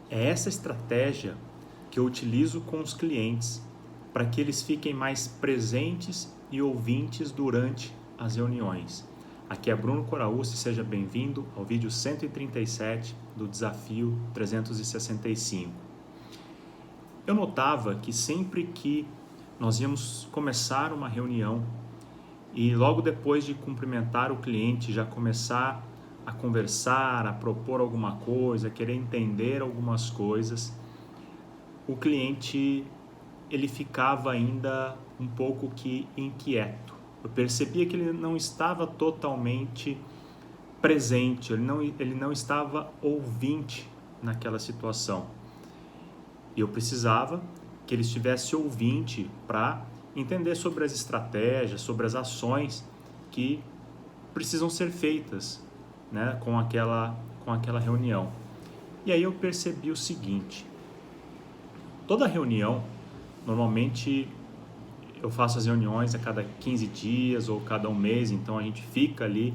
É essa estratégia que eu utilizo com os clientes para que eles fiquem mais presentes e ouvintes durante as reuniões. Aqui é Bruno Coraúci, seja bem-vindo ao vídeo 137 do Desafio 365. Eu notava que sempre que nós íamos começar uma reunião e logo depois de cumprimentar o cliente, já começar a conversar, a propor alguma coisa, querer entender algumas coisas, o cliente ele ficava ainda um pouco que inquieto. Eu percebia que ele não estava totalmente presente, ele não estava ouvinte naquela situação. E eu precisava que ele estivesse ouvinte para entender sobre as estratégias, sobre as ações que precisam ser feitas, né, com aquela reunião. E aí eu percebi o seguinte: toda reunião, normalmente eu faço as reuniões a cada 15 dias ou cada um mês, então a gente fica ali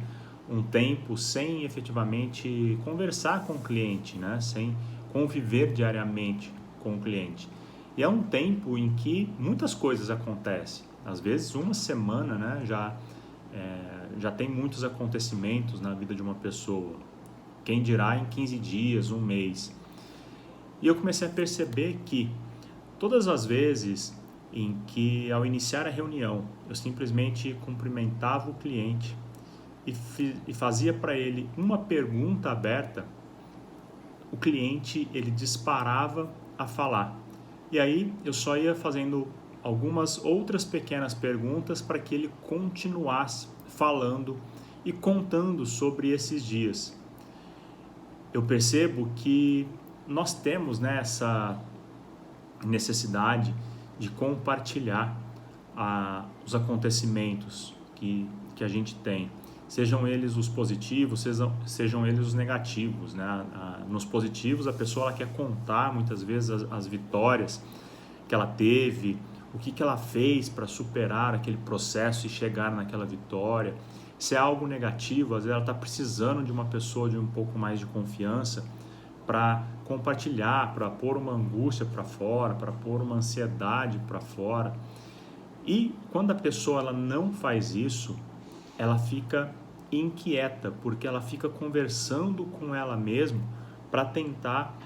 um tempo sem efetivamente conversar com o cliente, né, sem conviver diariamente com o cliente. E é um tempo em que muitas coisas acontecem. Às vezes uma semana, né, já tem muitos acontecimentos na vida de uma pessoa. Quem dirá em 15 dias, um mês. E eu comecei a perceber que todas as vezes em que, ao iniciar a reunião, eu simplesmente cumprimentava o cliente e fazia para ele uma pergunta aberta, o cliente ele disparava a falar. E aí eu só ia fazendo algumas outras pequenas perguntas para que ele continuasse falando e contando sobre esses dias. Eu percebo que nós temos, né, essa necessidade de compartilhar os acontecimentos que a gente tem. Sejam eles os positivos, sejam eles os negativos, né? Nos positivos, a pessoa ela quer contar muitas vezes as vitórias que ela teve, o que ela fez para superar aquele processo e chegar naquela vitória. Se é algo negativo, às vezes ela está precisando de uma pessoa de um pouco mais de confiança para compartilhar, para pôr uma angústia para fora, para pôr uma ansiedade para fora. E quando a pessoa ela não faz isso, ela fica inquieta, porque ela fica conversando com ela mesma para tentar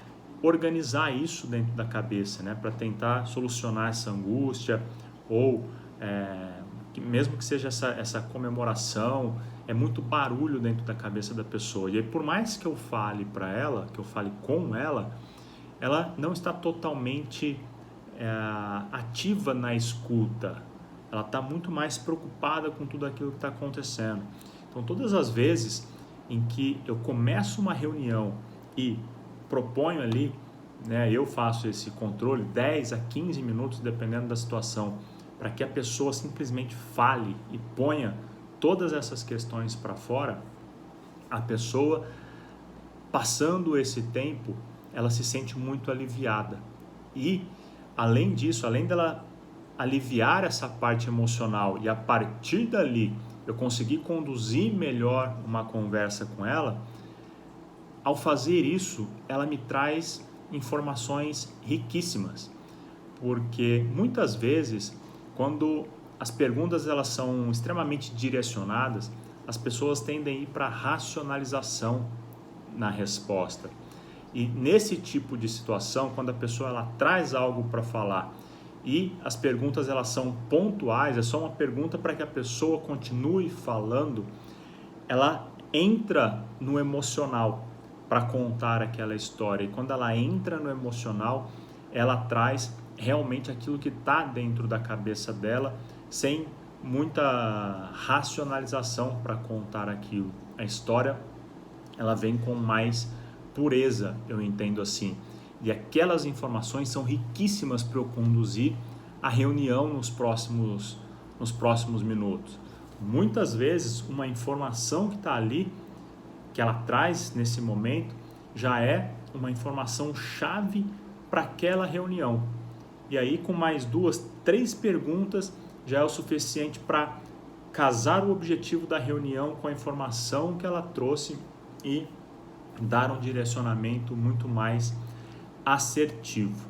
organizar isso dentro da cabeça, né? Para tentar solucionar essa angústia ou mesmo que seja essa comemoração, é muito barulho dentro da cabeça da pessoa. E aí, por mais que eu fale para ela, que eu fale com ela, ela não está totalmente ativa na escuta. Ela está muito mais preocupada com tudo aquilo que está acontecendo. Então, todas as vezes em que eu começo uma reunião e proponho ali, né, eu faço esse controle 10 a 15 minutos, dependendo da situação, para que a pessoa simplesmente fale e ponha todas essas questões para fora, a pessoa, passando esse tempo, ela se sente muito aliviada. E, além disso, além dela aliviar essa parte emocional e a partir dali eu conseguir conduzir melhor uma conversa com ela, ao fazer isso, ela me traz informações riquíssimas. Porque muitas vezes, quando as perguntas elas são extremamente direcionadas, as pessoas tendem a ir para a racionalização na resposta. E nesse tipo de situação, quando a pessoa ela traz algo para falar e as perguntas elas são pontuais, é só uma pergunta para que a pessoa continue falando, ela entra no emocional para contar aquela história. E quando ela entra no emocional, ela traz realmente aquilo que está dentro da cabeça dela, sem muita racionalização para contar aquilo. A história, ela vem com mais pureza, eu entendo assim. E aquelas informações são riquíssimas para eu conduzir a reunião nos próximos minutos. Muitas vezes, uma informação que está ali, que ela traz nesse momento, já é uma informação chave para aquela reunião. E aí, com mais 2, 3 perguntas, já é o suficiente para casar o objetivo da reunião com a informação que ela trouxe e dar um direcionamento muito mais assertivo.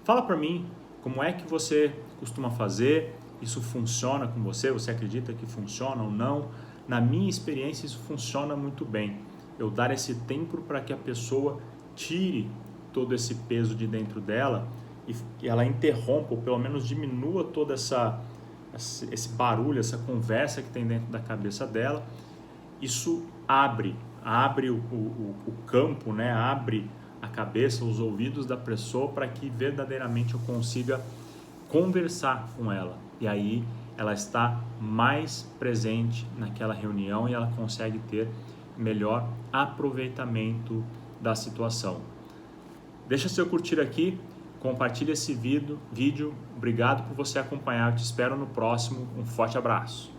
Fala para mim como é que você costuma fazer, isso funciona com você, você acredita que funciona ou não? Na minha experiência isso funciona muito bem. Eu dar esse tempo para que a pessoa tire todo esse peso de dentro dela e ela interrompa, ou pelo menos diminua todo esse barulho, essa conversa que tem dentro da cabeça dela. Isso abre o campo, né? Abre a cabeça, os ouvidos da pessoa para que verdadeiramente eu consiga conversar com ela. E aí ela está mais presente naquela reunião e ela consegue ter melhor aproveitamento da situação. Deixa seu curtir aqui, compartilha esse vídeo. Obrigado por você acompanhar, eu te espero no próximo. Um forte abraço.